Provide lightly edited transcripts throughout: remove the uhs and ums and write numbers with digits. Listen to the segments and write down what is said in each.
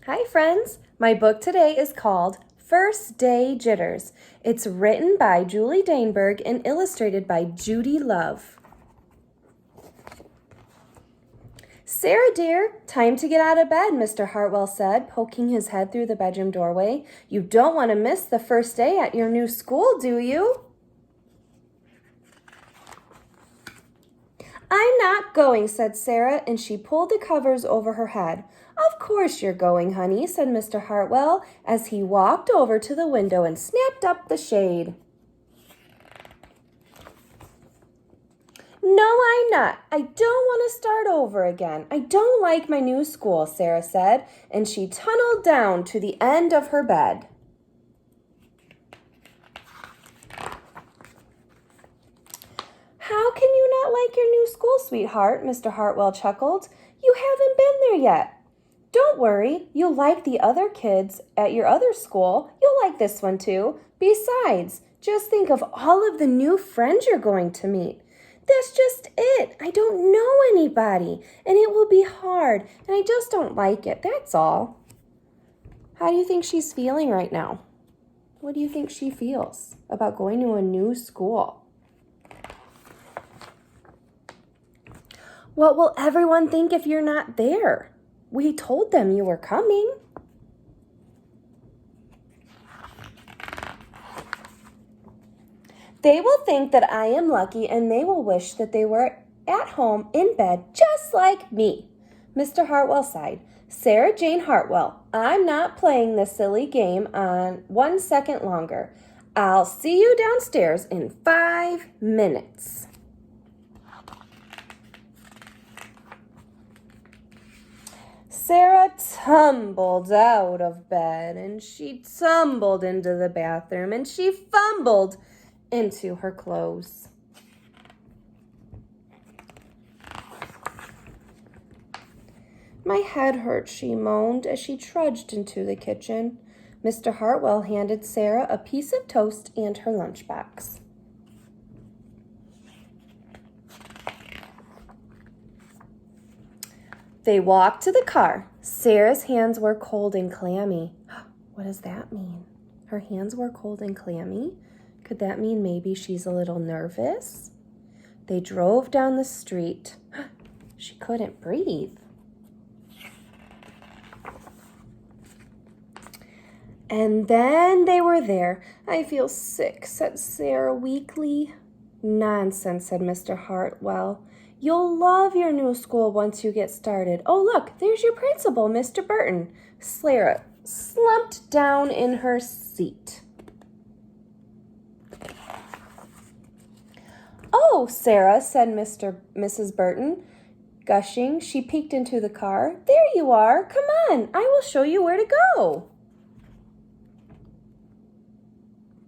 Hi friends! My book today is called First Day Jitters. It's written by Julie Dainberg and illustrated by Judy Love. Sarah dear, time to get out of bed, Mr. Hartwell said, poking his head through the bedroom doorway. You don't want to miss the first day at your new school, do you? I'm not going, said Sarah, and she pulled the covers over her head. Of course you're going, honey, said Mr. Hartwell as he walked over to the window and snapped up the shade. No, I'm not. I don't want to start over again. I don't like my new school, Sarah said, and she tunneled down to the end of her bed. How can you not like your new school, sweetheart? Mr. Hartwell chuckled. You haven't been there yet. Don't worry, you'll like the other kids at your other school. You'll like this one too. Besides, just think of all of the new friends you're going to meet. That's just it. I don't know anybody, and it will be hard, and I just don't like it. That's all. How do you think she's feeling right now? What do you think she feels about going to a new school? What will everyone think if you're not there? We told them you were coming. They will think that I am lucky and they will wish that they were at home in bed just like me. Mr. Hartwell sighed. Sarah Jane Hartwell, I'm not playing this silly game on 1 second longer. I'll see you downstairs in 5 minutes. Sarah tumbled out of bed and she tumbled into the bathroom and she fumbled into her clothes. My head hurts, she moaned as she trudged into the kitchen. Mr. Hartwell handed Sarah a piece of toast and her lunchbox. They walked to the car. Sarah's hands were cold and clammy. What does that mean? Her hands were cold and clammy? Could that mean maybe she's a little nervous? They drove down the street. She couldn't breathe. And then they were there. I feel sick, said Sarah weakly. Nonsense, said Mr. Hartwell. You'll love your new school once you get started. Oh, look, there's your principal, Mr. Burton. Sarah slumped down in her seat. Oh, Sarah, said Mrs. Burton, gushing. She peeked into the car. There you are. Come on, I will show you where to go.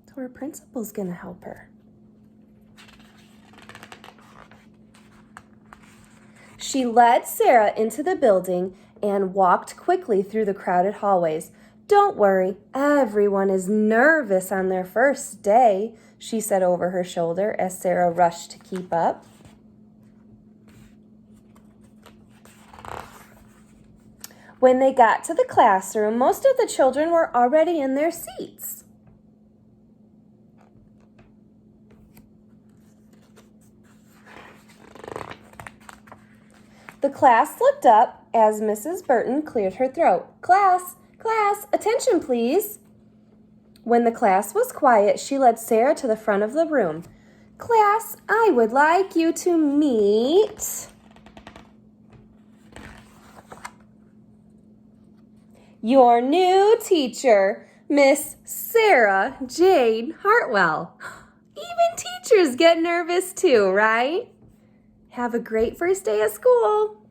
So her principal's going to help her. She led Sarah into the building and walked quickly through the crowded hallways. Don't worry, everyone is nervous on their first day, she said over her shoulder as Sarah rushed to keep up. When they got to the classroom, most of the children were already in their seats. The class looked up as Mrs. Burton cleared her throat. Class, attention please. When the class was quiet, she led Sarah to the front of the room. Class, I would like you to meet your new teacher, Miss Sarah Jane Hartwell. Even teachers get nervous too, right? Have a great first day of school.